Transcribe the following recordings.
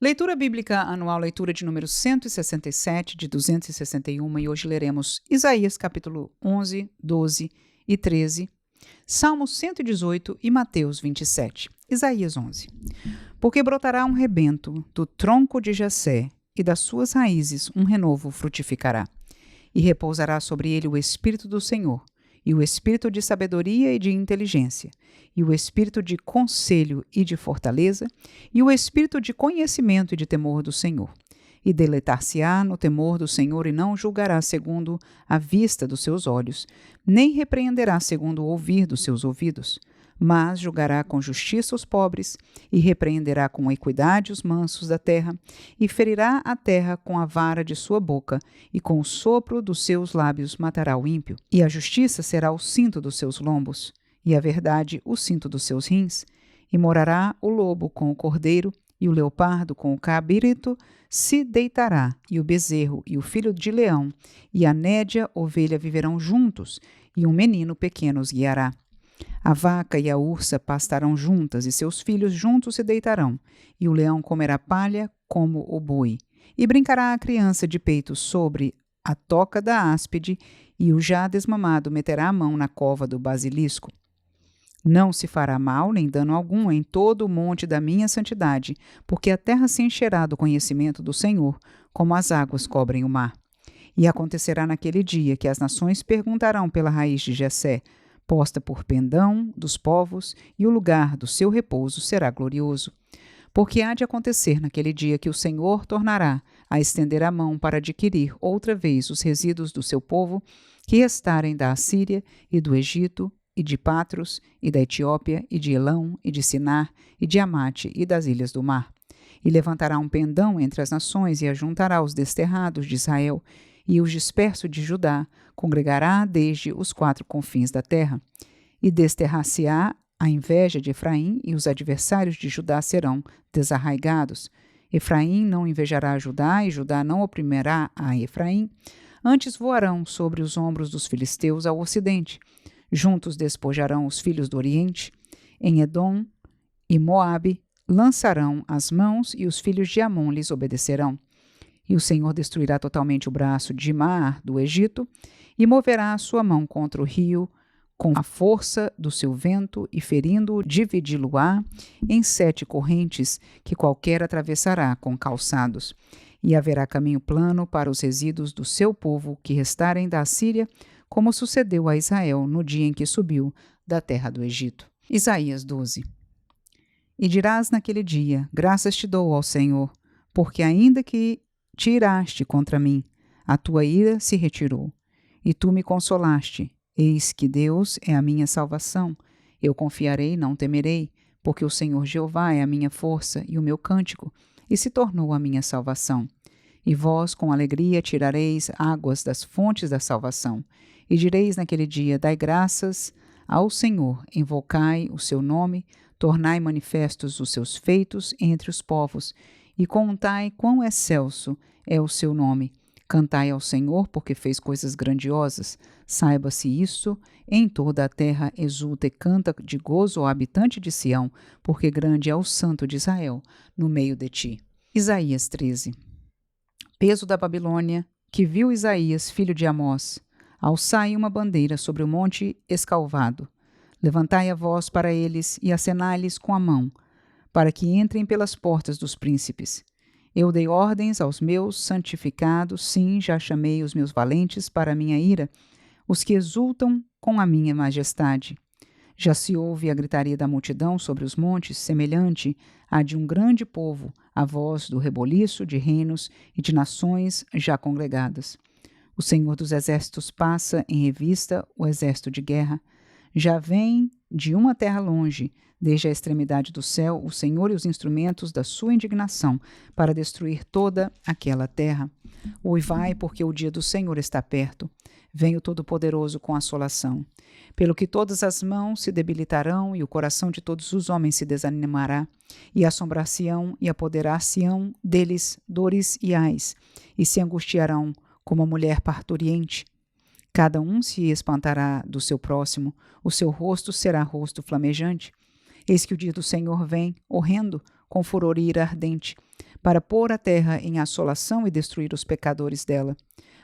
Leitura Bíblica Anual, leitura de número 167, de 261, e hoje leremos Isaías capítulo 11, 12 e 13, Salmos 118 e Mateus 27. Isaías 11. Porque brotará um rebento do tronco de Jessé, e das suas raízes um renovo frutificará. E repousará sobre ele o Espírito do Senhor, e o Espírito de sabedoria e de inteligência, e o Espírito de conselho e de fortaleza, e o Espírito de conhecimento e de temor do Senhor. E deleitar-se-á no temor do Senhor, e não julgará segundo a vista dos seus olhos, nem repreenderá segundo o ouvir dos seus ouvidos, mas julgará com justiça os pobres, e repreenderá com equidade os mansos da terra, e ferirá a terra com a vara de sua boca, e com o sopro dos seus lábios matará o ímpio. E a justiça será o cinto dos seus lombos, e a verdade o cinto dos seus rins. E morará o lobo com o cordeiro, e o leopardo com o cabrito se deitará, e o bezerro e o filho de leão, e a nédia ovelha viverão juntos, e um menino pequeno os guiará. A vaca e a ursa pastarão juntas, e seus filhos juntos se deitarão, e o leão comerá palha como o boi. E brincará a criança de peito sobre a toca da áspide, e o já desmamado meterá a mão na cova do basilisco. Não se fará mal nem dano algum em todo o monte da minha santidade, porque a terra se encherá do conhecimento do Senhor, como as águas cobrem o mar. E acontecerá naquele dia que as nações perguntarão pela raiz de Jessé, posta por pendão dos povos, e o lugar do seu repouso será glorioso. Porque há de acontecer naquele dia que o Senhor tornará a estender a mão para adquirir outra vez os resíduos do seu povo, que restarem da Assíria e do Egito, e de Patros, e da Etiópia, e de Elão, e de Sinar, e de Amate, e das ilhas do mar. E levantará um pendão entre as nações, e ajuntará os desterrados de Israel, e os dispersos de Judá, congregará desde os quatro confins da terra. E desterrar-se-á a inveja de Efraim, e os adversários de Judá serão desarraigados. Efraim não invejará Judá, e Judá não oprimirá a Efraim. Antes voarão sobre os ombros dos filisteus ao ocidente. Juntos despojarão os filhos do Oriente. Em Edom e Moabe lançarão as mãos, e os filhos de Amon lhes obedecerão. E o Senhor destruirá totalmente o braço de Mar do Egito, e moverá a sua mão contra o rio com a força do seu vento, e ferindo-o, dividi-lo-á em 7 correntes, que qualquer atravessará com calçados. E haverá caminho plano para os resíduos do seu povo que restarem da Assíria, como sucedeu a Israel no dia em que subiu da terra do Egito. Isaías 12. E dirás naquele dia: graças te dou, ó Senhor, porque ainda que te iraste contra mim, a tua ira se retirou, e tu me consolaste. Eis que Deus é a minha salvação. Eu confiarei, não temerei, porque o Senhor Jeová é a minha força e o meu cântico, e se tornou a minha salvação. E vós com alegria tirareis águas das fontes da salvação. E direis naquele dia: dai graças ao Senhor, invocai o seu nome, tornai manifestos os seus feitos entre os povos, e contai quão excelso é o seu nome. Cantai ao Senhor, porque fez coisas grandiosas. Saiba-se isso, em toda a terra exulta e canta de gozo o habitante de Sião, porque grande é o Santo de Israel no meio de ti. Isaías 13. Peso da Babilônia, que viu Isaías, filho de Amós. Alçai uma bandeira sobre o monte escalvado. Levantai a voz para eles e acenai-lhes com a mão, para que entrem pelas portas dos príncipes. Eu dei ordens aos meus santificados, sim, já chamei os meus valentes para a minha ira, os que exultam com a minha majestade. Já se ouve a gritaria da multidão sobre os montes, semelhante à de um grande povo, a voz do reboliço de reinos e de nações já congregadas. O Senhor dos exércitos passa em revista o exército de guerra. Já vem de uma terra longe, desde a extremidade do céu, o Senhor e os instrumentos da sua indignação, para destruir toda aquela terra. Uivai, porque o dia do Senhor está perto. Vem o Todo-Poderoso com assolação. Pelo que todas as mãos se debilitarão, e o coração de todos os homens se desanimará, e assombrar-se-ão e apoderar-se-ão deles dores e ais, e se angustiarão como a mulher parturiente. Cada um se espantará do seu próximo, o seu rosto será rosto flamejante. Eis que o dia do Senhor vem, horrendo, com furor e ira ardente, para pôr a terra em assolação e destruir os pecadores dela.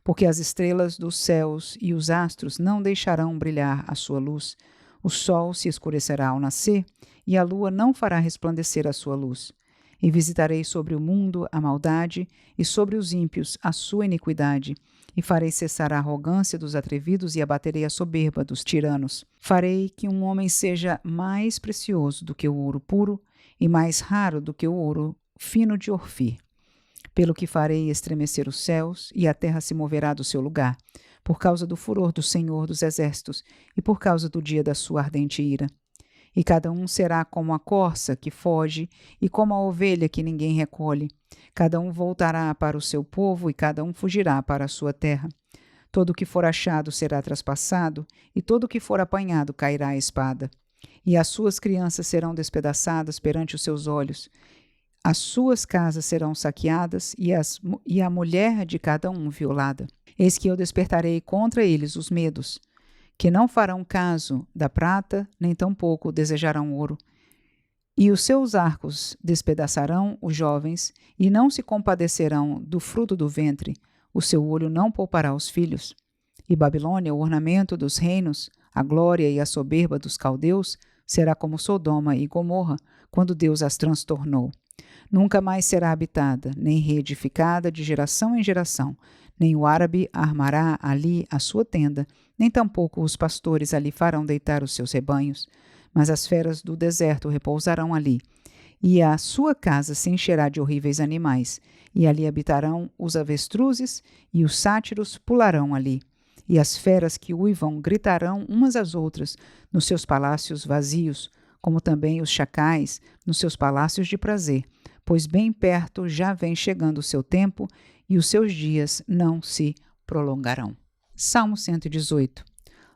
Porque as estrelas dos céus e os astros não deixarão brilhar a sua luz. O sol se escurecerá ao nascer, e a lua não fará resplandecer a sua luz. E visitarei sobre o mundo a maldade, e sobre os ímpios a sua iniquidade. E farei cessar a arrogância dos atrevidos e abaterei a soberba dos tiranos. Farei que um homem seja mais precioso do que o ouro puro e mais raro do que o ouro fino de Orfir. Pelo que farei estremecer os céus e a terra se moverá do seu lugar, por causa do furor do Senhor dos Exércitos e por causa do dia da sua ardente ira. E cada um será como a corça que foge e como a ovelha que ninguém recolhe. Cada um voltará para o seu povo e cada um fugirá para a sua terra. Todo o que for achado será traspassado e todo o que for apanhado cairá à espada. E as suas crianças serão despedaçadas perante os seus olhos. As suas casas serão saqueadas e a mulher de cada um violada. Eis que eu despertarei contra eles os medos, que não farão caso da prata, nem tampouco desejarão ouro. E os seus arcos despedaçarão os jovens, e não se compadecerão do fruto do ventre, o seu olho não poupará os filhos. E Babilônia, o ornamento dos reinos, a glória e a soberba dos caldeus, será como Sodoma e Gomorra, quando Deus as transtornou. Nunca mais será habitada, nem reedificada de geração em geração, nem o árabe armará ali a sua tenda, nem tampouco os pastores ali farão deitar os seus rebanhos, mas as feras do deserto repousarão ali, e a sua casa se encherá de horríveis animais, e ali habitarão os avestruzes, e os sátiros pularão ali, e as feras que uivam gritarão umas às outras nos seus palácios vazios, como também os chacais nos seus palácios de prazer, pois bem perto já vem chegando o seu tempo, e os seus dias não se prolongarão. Salmo 118.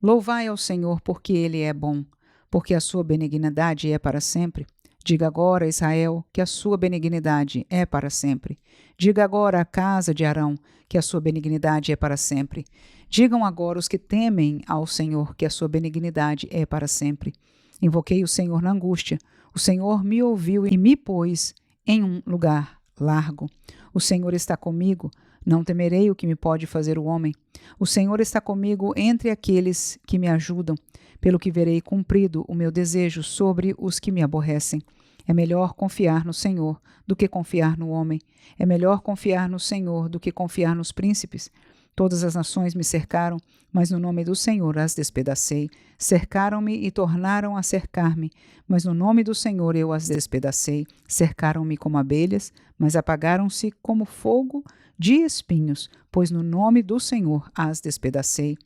Louvai ao Senhor, porque Ele é bom, porque a sua benignidade é para sempre. Diga agora, Israel, que a sua benignidade é para sempre. Diga agora à casa de Arão, que a sua benignidade é para sempre. Digam agora os que temem ao Senhor, que a sua benignidade é para sempre. Invoquei o Senhor na angústia. O Senhor me ouviu e me pôs em um lugar largo. O Senhor está comigo, não temerei o que me pode fazer o homem. O Senhor está comigo entre aqueles que me ajudam, pelo que verei cumprido o meu desejo sobre os que me aborrecem. É melhor confiar no Senhor do que confiar no homem. É melhor confiar no Senhor do que confiar nos príncipes. Todas as nações me cercaram, mas no nome do Senhor as despedacei. Cercaram-me e tornaram a cercar-me, mas no nome do Senhor eu as despedacei. Cercaram-me como abelhas, mas apagaram-se como fogo de espinhos, pois no nome do Senhor as despedacei.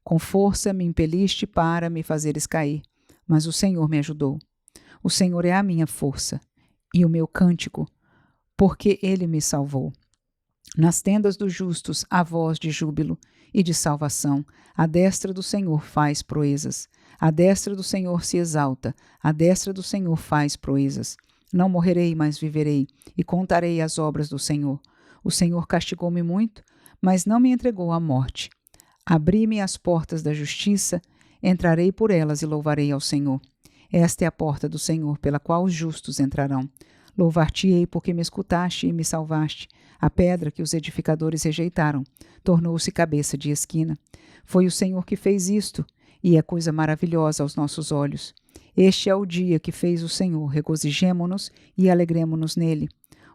Com força me impeliste para me fazeres cair, mas o Senhor me ajudou. O Senhor é a minha força e o meu cântico, porque Ele me salvou. Nas tendas dos justos há voz de júbilo e de salvação. A destra do Senhor faz proezas. A destra do Senhor se exalta. A destra do Senhor faz proezas. Não morrerei, mas viverei, e contarei as obras do Senhor. O Senhor castigou-me muito, mas não me entregou à morte. Abri-me as portas da justiça, entrarei por elas e louvarei ao Senhor. Esta é a porta do Senhor, pela qual os justos entrarão. Louvar-te-ei porque me escutaste e me salvaste. A pedra que os edificadores rejeitaram tornou-se cabeça de esquina. Foi o Senhor que fez isto, e é coisa maravilhosa aos nossos olhos. Este é o dia que fez o Senhor, regozijemo-nos e alegremo-nos nele.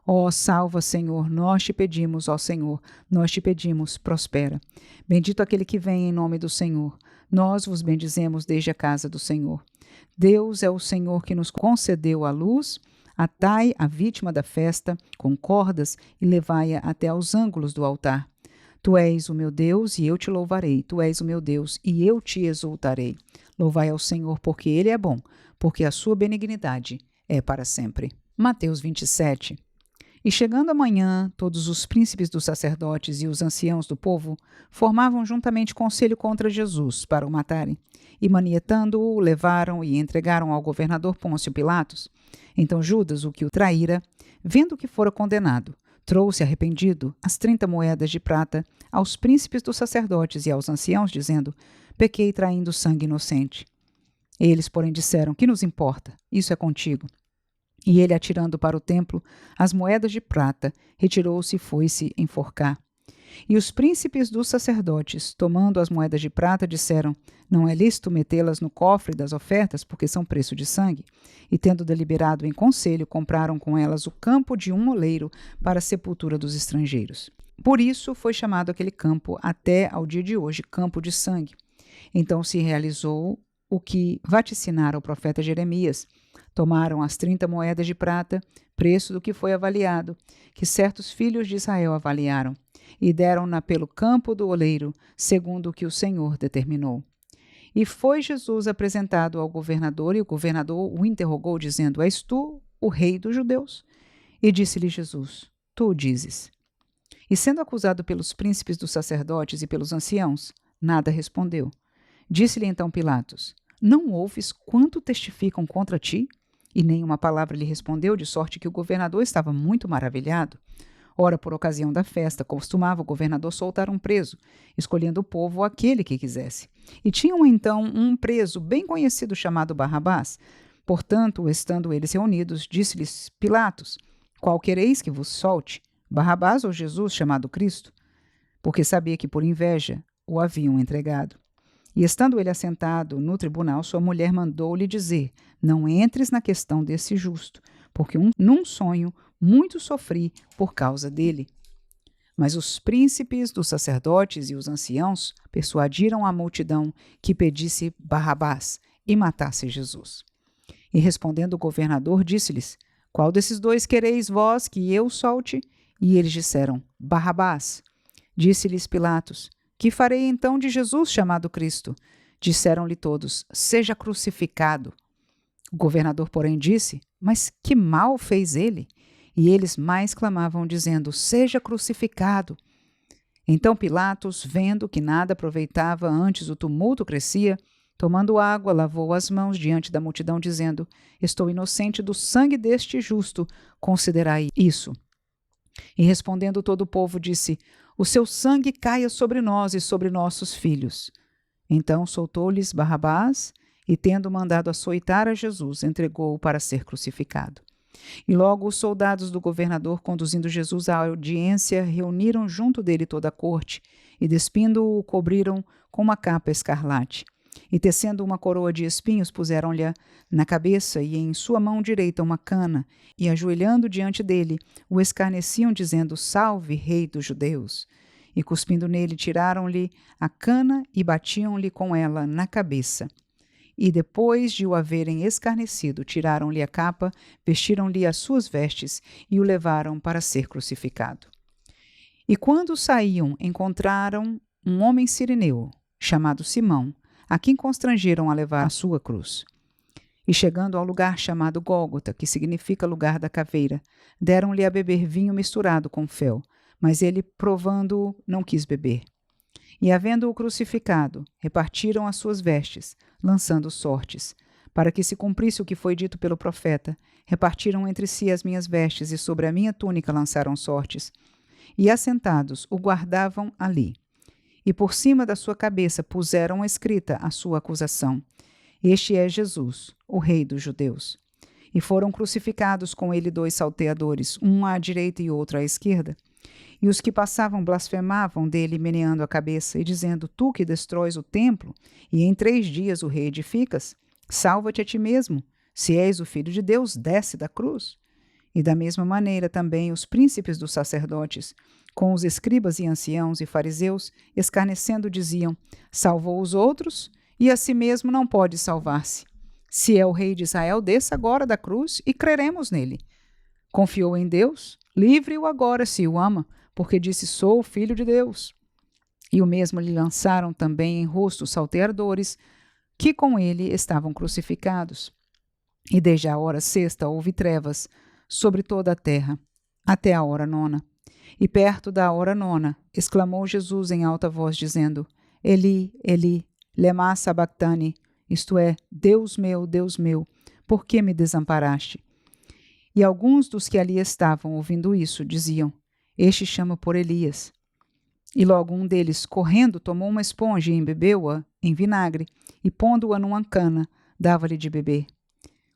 Ó, salva, Senhor, nós te pedimos, ó Senhor, nós te pedimos, prospera. Bendito aquele que vem em nome do Senhor. Nós vos bendizemos desde a casa do Senhor. Deus é o Senhor que nos concedeu a luz. Atai a vítima da festa com cordas e levai-a até aos ângulos do altar. Tu és o meu Deus e eu te louvarei. Tu és o meu Deus e eu te exultarei. Louvai ao Senhor porque Ele é bom, porque a sua benignidade é para sempre. Mateus 27. E chegando a manhã, todos os príncipes dos sacerdotes e os anciãos do povo formavam juntamente conselho contra Jesus para o matarem. E manietando-o, levaram e entregaram ao governador Pôncio Pilatos. Então Judas, o que o traíra, vendo que fora condenado, trouxe arrependido as 30 moedas de prata aos príncipes dos sacerdotes e aos anciãos, dizendo: pequei traindo sangue inocente. Eles, porém, disseram: que nos importa? Isso é contigo. E ele, atirando para o templo as moedas de prata, retirou-se e foi-se enforcar. E os príncipes dos sacerdotes, tomando as moedas de prata, disseram: não é lícito metê-las no cofre das ofertas, porque são preço de sangue. E tendo deliberado em conselho, compraram com elas o campo de um oleiro para a sepultura dos estrangeiros. Por isso foi chamado aquele campo até ao dia de hoje campo de sangue. Então se realizou o que vaticinara o profeta Jeremias. Tomaram as 30 moedas de prata, preço do que foi avaliado, que certos filhos de Israel avaliaram, e deram-na pelo campo do oleiro, segundo o que o Senhor determinou. E foi Jesus apresentado ao governador, e o governador o interrogou, dizendo: és tu o rei dos judeus? E disse-lhe Jesus: tu o dizes. E sendo acusado pelos príncipes dos sacerdotes e pelos anciãos, nada respondeu. Disse-lhe então Pilatos: não ouves quanto testificam contra ti? E nenhuma palavra lhe respondeu, de sorte que o governador estava muito maravilhado. Ora, por ocasião da festa, costumava o governador soltar um preso, escolhendo o povo aquele que quisesse. E tinham então um preso bem conhecido chamado Barrabás. Portanto, estando eles reunidos, disse-lhes Pilatos: qual quereis que vos solte, Barrabás ou Jesus, chamado Cristo? Porque sabia que por inveja o haviam entregado. E estando ele assentado no tribunal, sua mulher mandou-lhe dizer: não entres na questão desse justo, porque num sonho muito sofri por causa dele. Mas os príncipes dos sacerdotes e os anciãos persuadiram a multidão que pedisse Barrabás e matasse Jesus. E respondendo o governador, disse-lhes: qual desses dois quereis vós que eu solte? E eles disseram: Barrabás. Disse-lhes Pilatos: que farei então de Jesus chamado Cristo? Disseram-lhe todos: seja crucificado. O governador, porém, disse: mas que mal fez ele? E eles mais clamavam, dizendo: seja crucificado. Então Pilatos, vendo que nada aproveitava, antes o tumulto crescia, tomando água, lavou as mãos diante da multidão, dizendo: estou inocente do sangue deste justo, considerai isso. E respondendo todo o povo, disse: o seu sangue caia sobre nós e sobre nossos filhos. Então soltou-lhes Barrabás, e tendo mandado açoitar a Jesus, entregou-o para ser crucificado. E logo os soldados do governador, conduzindo Jesus à audiência, reuniram junto dele toda a corte, e despindo-o, o cobriram com uma capa escarlate. E tecendo uma coroa de espinhos, puseram-lhe na cabeça, e em sua mão direita uma cana, e ajoelhando diante dele, o escarneciam, dizendo: salve, rei dos judeus! E cuspindo nele, tiraram-lhe a cana e batiam-lhe com ela na cabeça. E depois de o haverem escarnecido, tiraram-lhe a capa, vestiram-lhe as suas vestes e o levaram para ser crucificado. E quando saíam, encontraram um homem cireneu, chamado Simão, a quem constrangeram a levar a sua cruz. E chegando ao lugar chamado Gólgota, que significa lugar da caveira, deram-lhe a beber vinho misturado com fel, mas ele, provando-o, não quis beber. E, havendo-o crucificado, repartiram as suas vestes, lançando sortes. Para que se cumprisse o que foi dito pelo profeta, repartiram entre si as minhas vestes, e sobre a minha túnica lançaram sortes. E, assentados, o guardavam ali. E por cima da sua cabeça puseram escrita a sua acusação: este é Jesus, o Rei dos Judeus. E foram crucificados com ele 2 salteadores, um à direita e outro à esquerda. E os que passavam blasfemavam dele, meneando a cabeça e dizendo: tu que destróis o templo e em 3 dias o reedificas, salva-te a ti mesmo. Se és o Filho de Deus, desce da cruz. E da mesma maneira também os príncipes dos sacerdotes, com os escribas e anciãos e fariseus, escarnecendo, diziam: salvou os outros e a si mesmo não pode salvar-se. Se é o rei de Israel, desça agora da cruz e creremos nele. Confiou em Deus? Livre-o agora, se o ama, porque disse: sou o filho de Deus. E o mesmo lhe lançaram também em rosto os salteadores, que com ele estavam crucificados. E desde a hora 6ª houve trevas sobre toda a terra, até a hora 9ª. E perto da hora 9ª, exclamou Jesus em alta voz, dizendo: Eli, Eli, lema sabachthani, isto é, Deus meu, por que me desamparaste? E alguns dos que ali estavam, ouvindo isso, diziam: este chama por Elias. E logo um deles, correndo, tomou uma esponja e embebeu-a em vinagre, e pondo-a numa cana, dava-lhe de beber.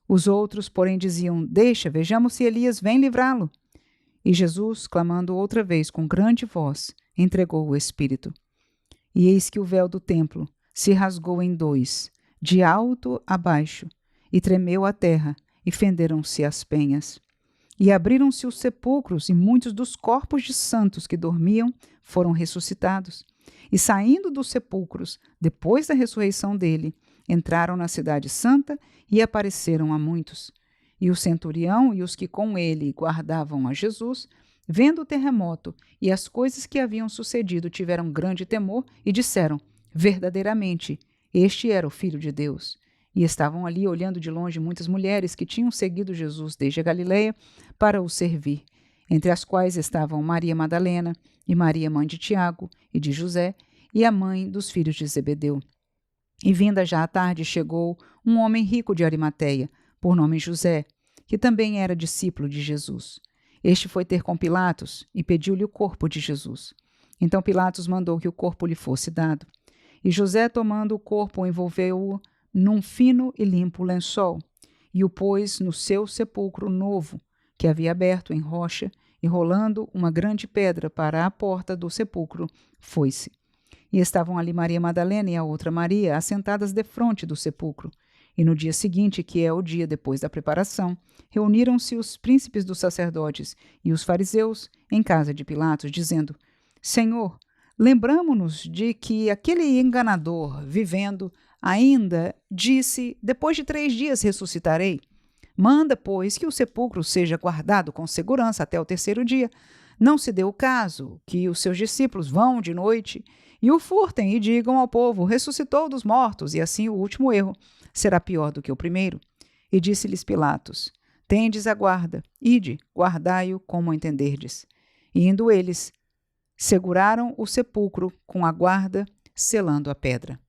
Os outros, porém, diziam: Deixa, vejamos se Elias vem livrá-lo. E Jesus, clamando outra vez com grande voz, entregou o Espírito. E eis que o véu do templo se rasgou em dois, de alto a baixo, e tremeu a terra, e fenderam-se as penhas. E abriram-se os sepulcros, e muitos dos corpos de santos que dormiam foram ressuscitados. E saindo dos sepulcros, depois da ressurreição dele, entraram na cidade santa e apareceram a muitos. E o centurião e os que com ele guardavam a Jesus, vendo o terremoto e as coisas que haviam sucedido, tiveram grande temor e disseram: Verdadeiramente, este era o Filho de Deus. E estavam ali olhando de longe muitas mulheres que tinham seguido Jesus desde a Galileia para o servir, entre as quais estavam Maria Madalena e Maria, mãe de Tiago e de José, e a mãe dos filhos de Zebedeu. E vinda já a tarde, chegou um homem rico de Arimateia, por nome José, que também era discípulo de Jesus. Este foi ter com Pilatos e pediu-lhe o corpo de Jesus. Então Pilatos mandou que o corpo lhe fosse dado. E José, tomando o corpo, envolveu-o num fino e limpo lençol, e o pôs no seu sepulcro novo, que havia aberto em rocha, e rolando uma grande pedra para a porta do sepulcro, foi-se. E estavam ali Maria Madalena e a outra Maria, assentadas defronte do sepulcro. E no dia seguinte, que é o dia depois da preparação, reuniram-se os príncipes dos sacerdotes e os fariseus em casa de Pilatos, dizendo: Senhor, lembramo-nos de que aquele enganador, vivendo, ainda disse: Depois de 3 dias ressuscitarei. Manda, pois, que o sepulcro seja guardado com segurança até o 3º dia. Não se dê o caso que os seus discípulos vão de noite e o furtem e digam ao povo: ressuscitou dos mortos, e assim o último erro será pior do que o primeiro. E disse-lhes Pilatos: Tendes a guarda, ide, guardai-o como entenderdes. E indo eles, seguraram o sepulcro com a guarda, selando a pedra.